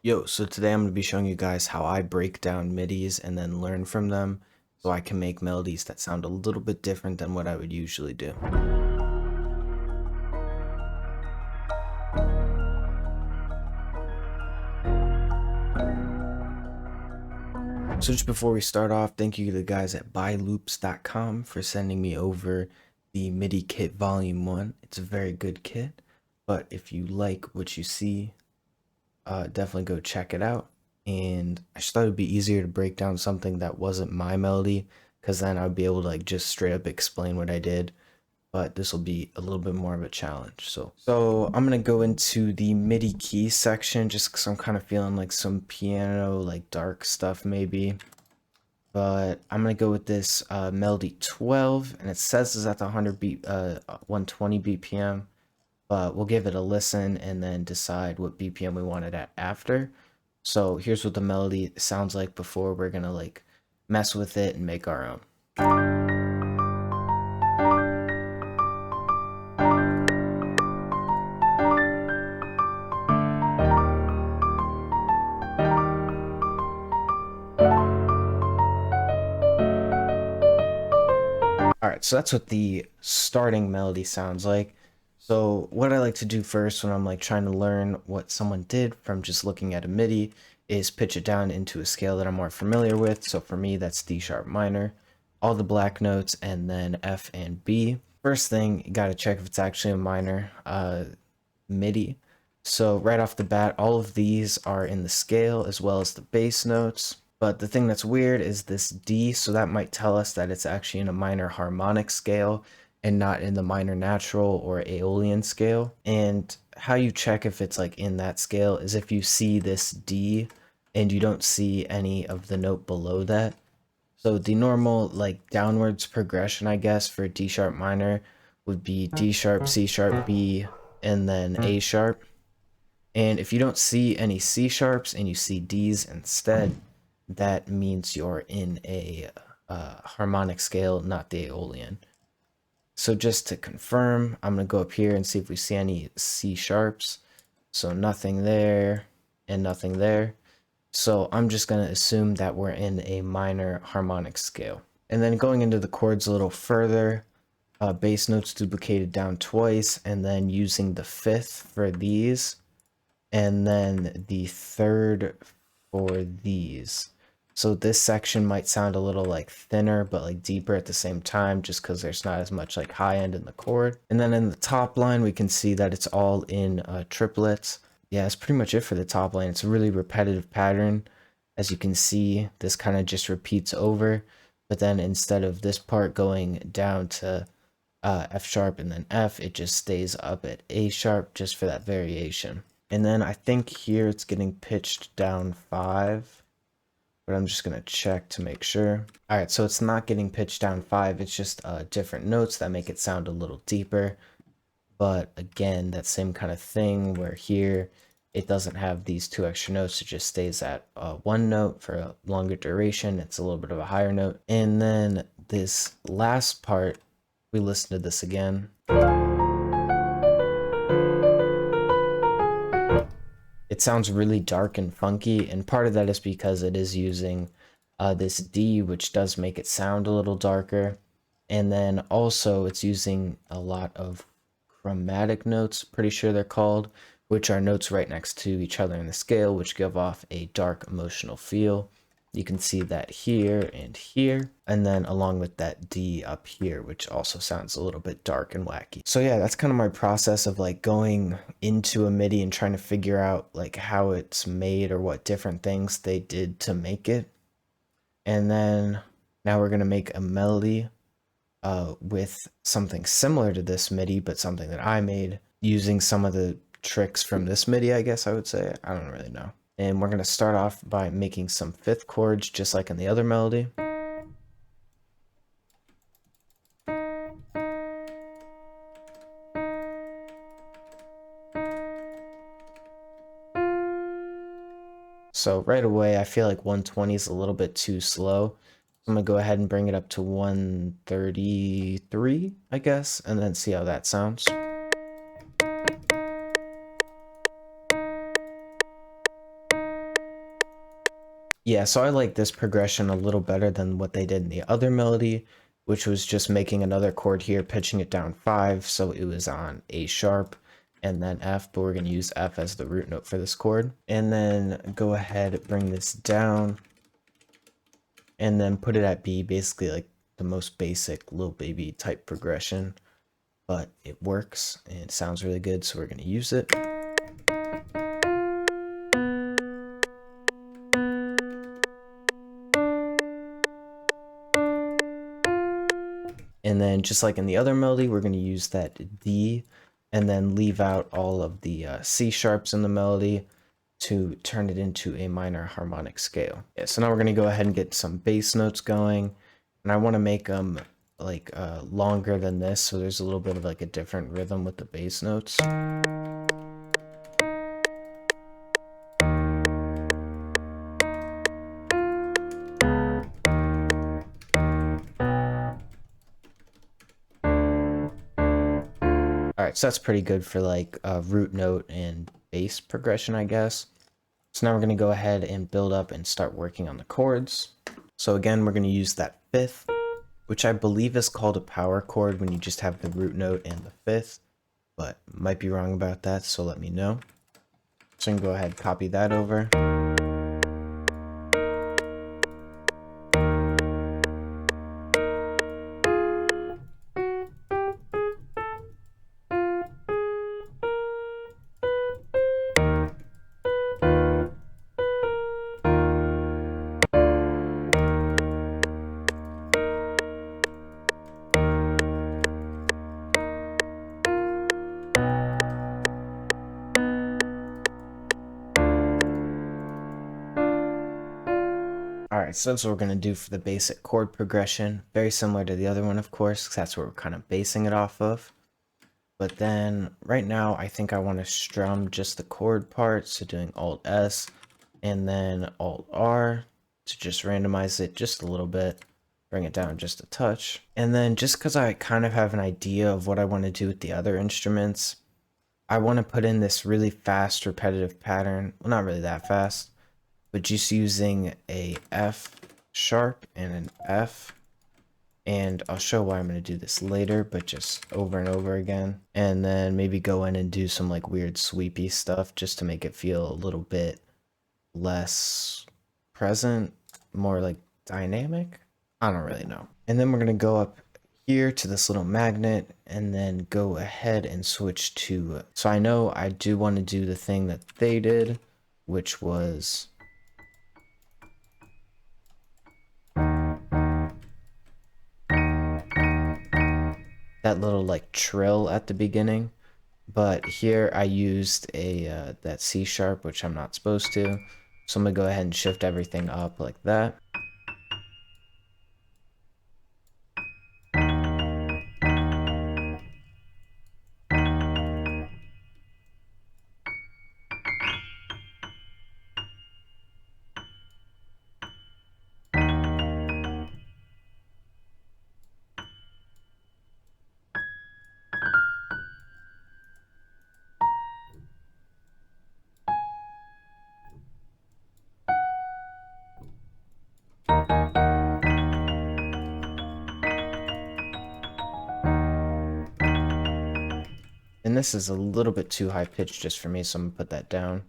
Yo, so today I'm going to be showing you guys how I break down midis and then learn from them so I can make melodies that sound a little bit different than what I would usually do. So just before we start off, thank you to the guys at buyloops.com for sending me over the MIDI kit volume 1. It's a very good kit, but if you like what you see, definitely go check it out. And I just thought it would be easier to break down something that wasn't my melody, because then I'd be able to like just straight up explain what I did. But this will be a little bit more of a challenge. So I'm gonna go into the MIDI key section just because I'm kind of feeling like some piano, like dark stuff maybe. But I'm gonna go with this Melody 12, and it says it's at the 120 BPM. But we'll give it a listen and then decide what BPM we want it at after. So here's what the melody sounds like before we're gonna like mess with it and make our own. Alright, so that's what the starting melody sounds like. So what I like to do first when I'm like trying to learn what someone did from just looking at a MIDI is pitch it down into a scale that I'm more familiar with. So for me, that's D sharp minor, all the black notes, and then F and B. First thing, you gotta check if it's actually a minor MIDI. So right off the bat, all of these are in the scale as well as the bass notes. But the thing that's weird is this D, so that might tell us that it's actually in a minor harmonic scale and not in the minor natural or Aeolian scale. And how you check if it's like in that scale is if you see this D and you don't see any of the note below that. So the normal like downwards progression, I guess, for D sharp minor would be D sharp, C sharp, B, and then A sharp. And if you don't see any C sharps and you see Ds instead, that means you're in a harmonic scale, not the Aeolian. So just to confirm, I'm going to go up here and see if we see any C sharps. So nothing there and nothing there. So I'm just going to assume that we're in a minor harmonic scale. And then going into the chords a little further, bass notes duplicated down twice, and then using the fifth for these, and then the third for these. So this section might sound a little like thinner, but like deeper at the same time, just because there's not as much like high end in the chord. And then in the top line, we can see that it's all in triplets. Yeah, that's pretty much it for the top line. It's a really repetitive pattern. As you can see, this kind of just repeats over, but then instead of this part going down to F sharp and then F, it just stays up at A sharp just for that variation. And then I think here it's getting pitched down 5. But I'm just going to check to make sure. All right, so it's not getting pitched down 5. It's just different notes that make it sound a little deeper. But again, that same kind of thing where here it doesn't have these 2 extra notes. It just stays at 1 note for a longer duration. It's a little bit of a higher note. And then this last part, we listen to this again. It sounds really dark and funky, and part of that is because it is using this D, which does make it sound a little darker. And then also it's using a lot of chromatic notes, pretty sure they're called, which are notes right next to each other in the scale, which give off a dark emotional feel. You can see that here and here, and then along with that D up here, which also sounds a little bit dark and wacky. So yeah, that's kind of my process of like going into a MIDI and trying to figure out like how it's made or what different things they did to make it. And then now we're gonna make a melody with something similar to this MIDI, but something that I made using some of the tricks from this MIDI, I guess I would say. I don't really know. And we're going to start off by making some 5th chords, just like in the other melody. So right away, I feel like 120 is a little bit too slow. I'm going to go ahead and bring it up to 133, I guess, and then see how that sounds. Yeah, so I like this progression a little better than what they did in the other melody, which was just making another chord here, pitching it down 5, so it was on A sharp and then F, but we're going to use F as the root note for this chord. And then go ahead, bring this down, and then put it at B, basically like the most basic Lil Baby type progression, but it works and it sounds really good, so we're going to use it. And then just like in the other melody, we're going to use that D and then leave out all of the C sharps in the melody to turn it into a minor harmonic scale. Yeah, so now we're going to go ahead and get some bass notes going. And I want to make them like longer than this, so there's a little bit of like a different rhythm with the bass notes. Alright, so that's pretty good for like root note and bass progression, I guess. So now we're going to go ahead and build up and start working on the chords. So again, we're going to use that fifth, which I believe is called a power chord when you just have the root note and the fifth, but might be wrong about that, so let me know. So I can go ahead and copy that over. Alright, so that's what we're going to do for the basic chord progression. Very similar to the other one, of course, because that's what we're kind of basing it off of. But then, right now, I think I want to strum just the chord part, so doing Alt-S, and then Alt-R to just randomize it just a little bit, bring it down just a touch. And then, just because I kind of have an idea of what I want to do with the other instruments, I want to put in this really fast, repetitive pattern. Well, not really that fast, but just using a F sharp and an F, and I'll show why I'm going to do this later, but just over and over again, and then maybe go in and do some like weird sweepy stuff just to make it feel a little bit less present, more like dynamic. I don't really know. And then we're going to go up here to this little magnet and then go ahead and switch to, so I know I do want to do the thing that they did, which was that little like trill at the beginning, but here I used a that C sharp, which I'm not supposed to, so I'm gonna go ahead and shift everything up like that. And this is a little bit too high pitched just for me, so I'm gonna put that down.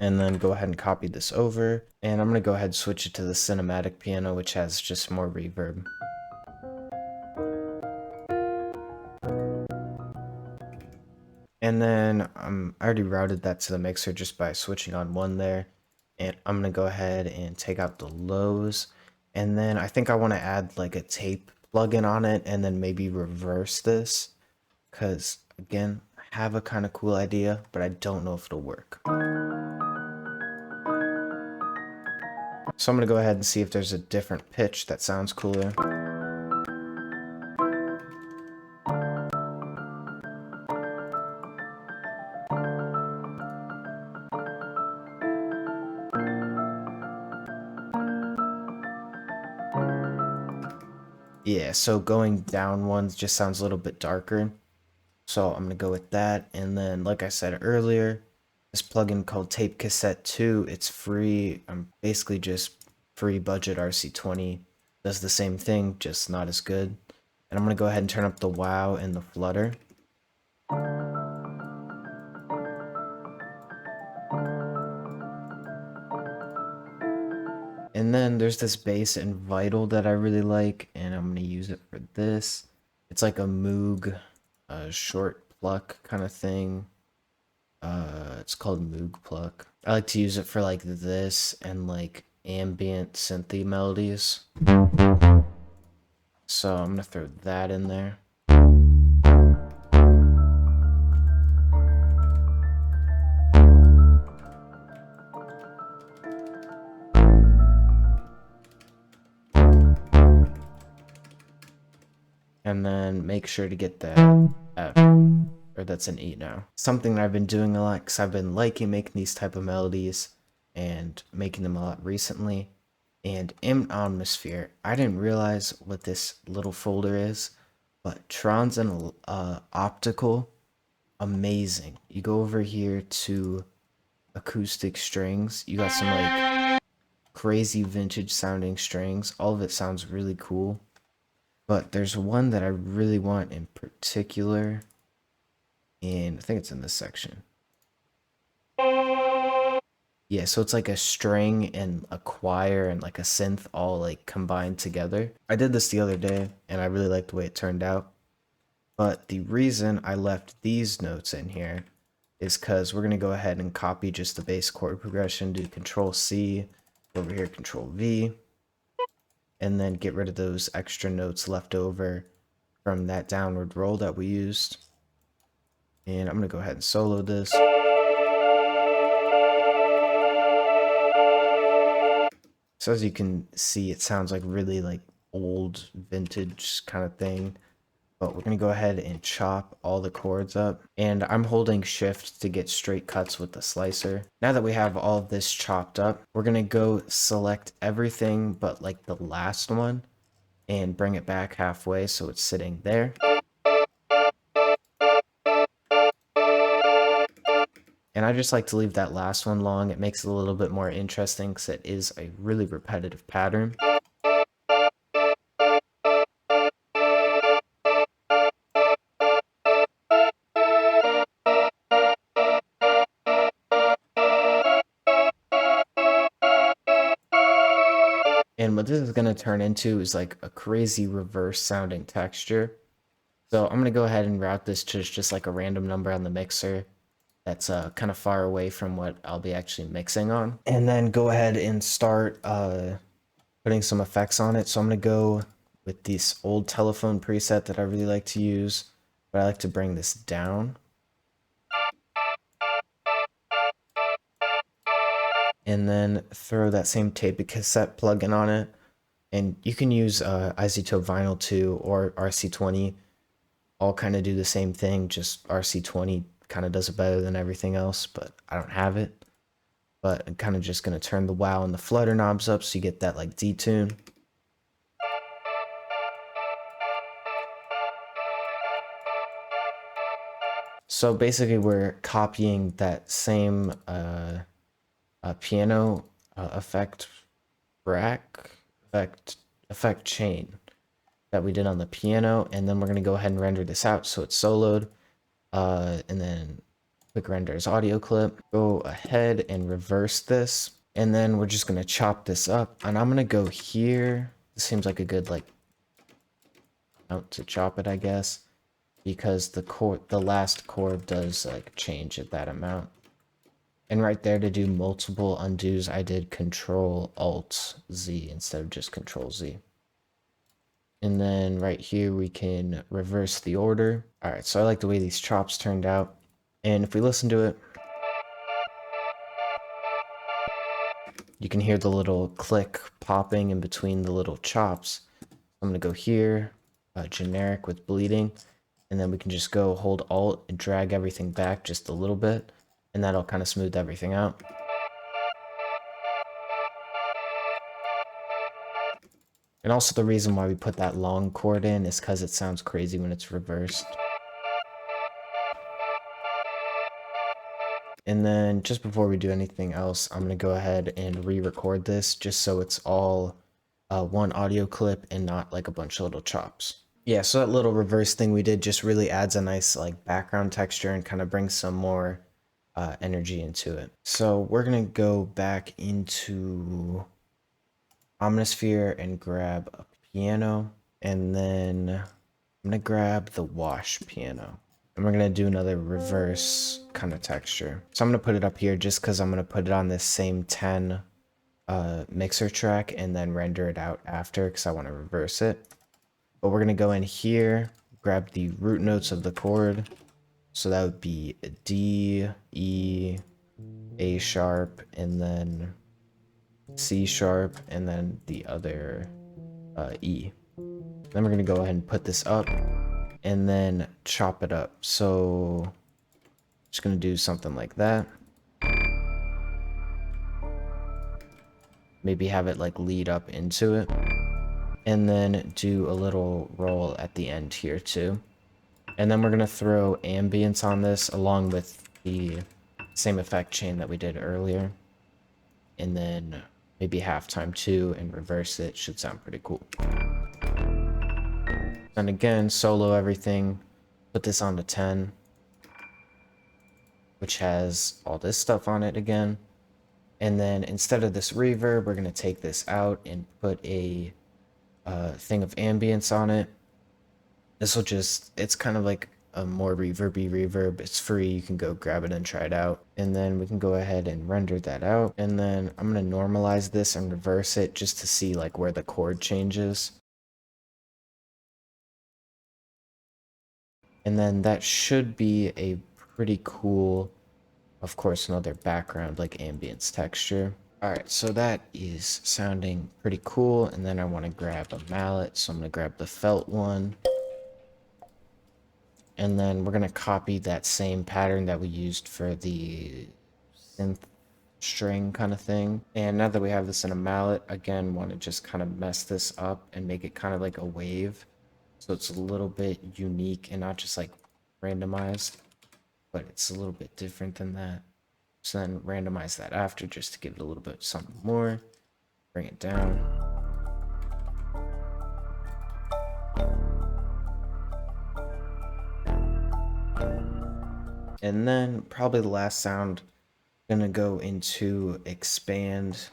And then go ahead and copy this over, and I'm gonna go ahead and switch it to the cinematic piano, which has just more reverb. And then I already routed that to the mixer just by switching on one there, and I'm gonna go ahead and take out the lows, and then I think I want to add like a tape plugin on it and then maybe reverse this, because again, I have a kind of cool idea, but I don't know if it'll work. So I'm gonna go ahead and see if there's a different pitch that sounds cooler. Yeah, so going down one just sounds a little bit darker. So I'm gonna go with that. And then, like I said earlier, this plugin called Tape Cassette 2. It's free. I'm basically just free budget RC20. Does the same thing, just not as good. And I'm going to go ahead and turn up the wow and the flutter. And then there's this bass and vital that I really like, and I'm going to use it for this. It's like a Moog short pluck kind of thing. It's called Moog pluck. I like to use it for like this and like ambient synthy melodies. So I'm gonna throw that in there. And then make sure to get that F, or that's an E now. Something that I've been doing a lot because I've been liking making these type of melodies and making them a lot recently. And in Atmosphere, I didn't realize what this little folder is, but Trons and Optical, amazing. You go over here to acoustic strings, you got some like crazy vintage sounding strings. All of it sounds really cool. But there's one that I really want in particular, and I think it's in this section. Yeah, so it's like a string and a choir and like a synth all like combined together. I did this the other day, and I really liked the way it turned out. But the reason I left these notes in here is because we're going to go ahead and copy just the bass chord progression, do Control C, over here Control V, and then get rid of those extra notes left over from that downward roll that we used. And I'm going to go ahead and solo this. So as you can see, it sounds like really like old vintage kind of thing. But we're going to go ahead and chop all the chords up. And I'm holding shift to get straight cuts with the slicer. Now that we have all of this chopped up, we're going to go select everything but like the last one and bring it back halfway so it's sitting there. And I just like to leave that last one long. It makes it a little bit more interesting because it is a really repetitive pattern. And what this is going to turn into is like a crazy reverse sounding texture. So I'm going to go ahead and route this to just like a random number on the mixer that's kind of far away from what I'll be actually mixing on. And then go ahead and start putting some effects on it. So I'm going to go with this old telephone preset that I really like to use, but I like to bring this down. And then throw that same tape cassette plugin on it. And you can use iZotope Vinyl 2 or RC20. All kind of do the same thing, just RC20 kind of does it better than everything else, but I don't have it. But I'm kind of just going to turn the wow and the flutter knobs up so you get that like detune. So basically we're copying that same piano effect rack, effect chain that we did on the piano, and then we're going to go ahead and render this out so it's soloed, and then quick render as audio clip. Go ahead and reverse this, and then we're just going to chop this up, and I'm going to go here. This seems like a good like amount to chop it, I guess, because the last chord does like change at that amount. And right there, to do multiple undos, I did Control Alt Z instead of just Control Z. And then right here, we can reverse the order. All right, so I like the way these chops turned out. And if we listen to it, you can hear the little click popping in between the little chops. I'm gonna go here, generic with bleeding, and then we can just go hold Alt and drag everything back just a little bit, and that'll kind of smooth everything out. And also the reason why we put that long chord in is because it sounds crazy when it's reversed. And then just before we do anything else, I'm going to go ahead and re-record this just so it's all one audio clip and not like a bunch of little chops. Yeah, so that little reverse thing we did just really adds a nice like background texture and kind of brings some more energy into it. So we're going to go back into Omnisphere and grab a piano, and then I'm going to grab the wash piano. And we're going to do another reverse kind of texture. So I'm going to put it up here just because I'm going to put it on this same 10 mixer track and then render it out after because I want to reverse it. But we're going to go in here, grab the root notes of the chord. So that would be D, E, A sharp, and then C sharp, and then the other E. Then we're going to go ahead and put this up and then chop it up. So just going to do something like that. Maybe have it like lead up into it. And then do a little roll at the end here too. And then we're going to throw ambience on this along with the same effect chain that we did earlier. And then maybe halftime too and reverse it. Should sound pretty cool. And again, solo everything. Put this on to 10. Which has all this stuff on it again. And then instead of this reverb, we're going to take this out and put a thing of ambience on it. This will just, it's kind of like a more reverby reverb. It's free. You can go grab it and try it out. And then we can go ahead and render that out. And then I'm going to normalize this and reverse it just to see like where the chord changes. And then that should be a pretty cool, of course, another background like ambience texture. Alright, so that is sounding pretty cool. And then I want to grab a mallet. So I'm going to grab the felt one. And then we're going to copy that same pattern that we used for the synth string kind of thing. And now that we have this in a mallet, again, want to just kind of mess this up and make it kind of like a wave. So it's a little bit unique and not just like randomized, but it's a little bit different than that. So then randomize that after just to give it a little bit something more. Bring it down. And then probably the last sound, gonna go into expand.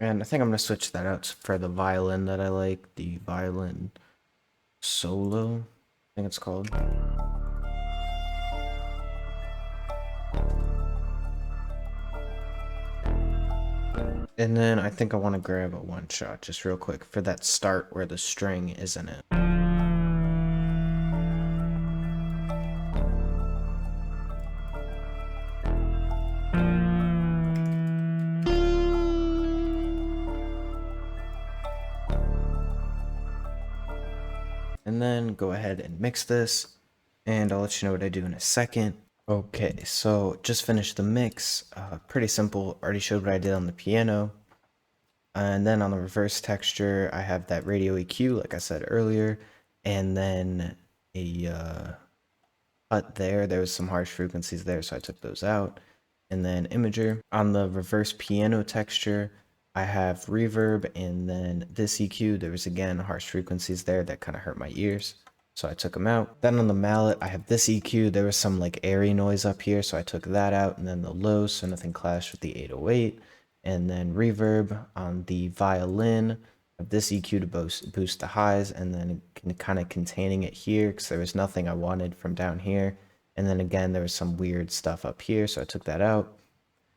And I think I'm going to switch that out for the violin that I like, the violin solo, I think it's called. And then I think I want to grab a one shot just real quick for that start where the string is in it. And then go ahead and mix this, and I'll let you know what I do in a second. Okay, so just finished the mix. Pretty simple. Already showed what I did on the piano. And then on the reverse texture, I have that radio EQ, like I said earlier, and then a cut there. There was some harsh frequencies there, so I took those out. And then imager. On the reverse piano texture, I have reverb, and then this EQ, there was again harsh frequencies there that kind of hurt my ears, so I took them out. Then on the mallet, I have this EQ, there was some like airy noise up here, so I took that out, and then the low, so nothing clashed with the 808. And then reverb on the violin, I have this EQ to boost the highs, and then kind of containing it here, because there was nothing I wanted from down here. And then again, there was some weird stuff up here, so I took that out.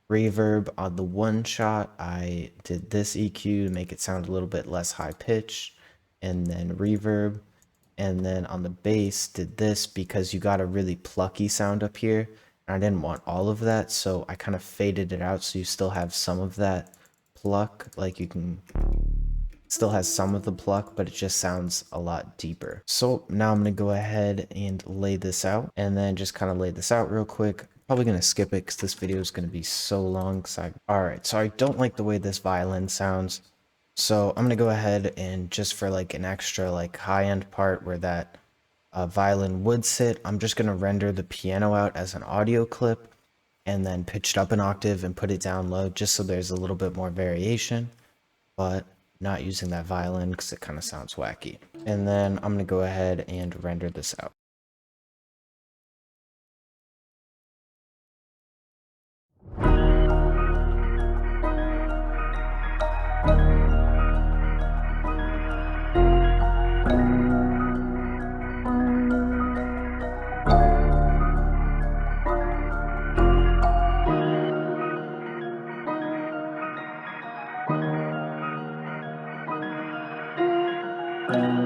Reverb on the one shot, I did this EQ to make it sound a little bit less high pitched, and then reverb. And then on the bass, did this because you got a really plucky sound up here, I didn't want all of that, so I kind of faded it out so you still have some of that pluck. Like you can still has some of the pluck, but it just sounds a lot deeper. So now I'm gonna go ahead and lay this out, and then just kind of lay this out real quick. Probably gonna skip it because this video is gonna be so long. Alright, so I don't like the way this violin sounds. So I'm gonna go ahead and just for like an extra like high-end part where that violin would sit, I'm just gonna render the piano out as an audio clip and then pitch it up an octave and put it down low just so there's a little bit more variation, but not using that violin because it kind of sounds wacky. And then I'm gonna go ahead and render this out.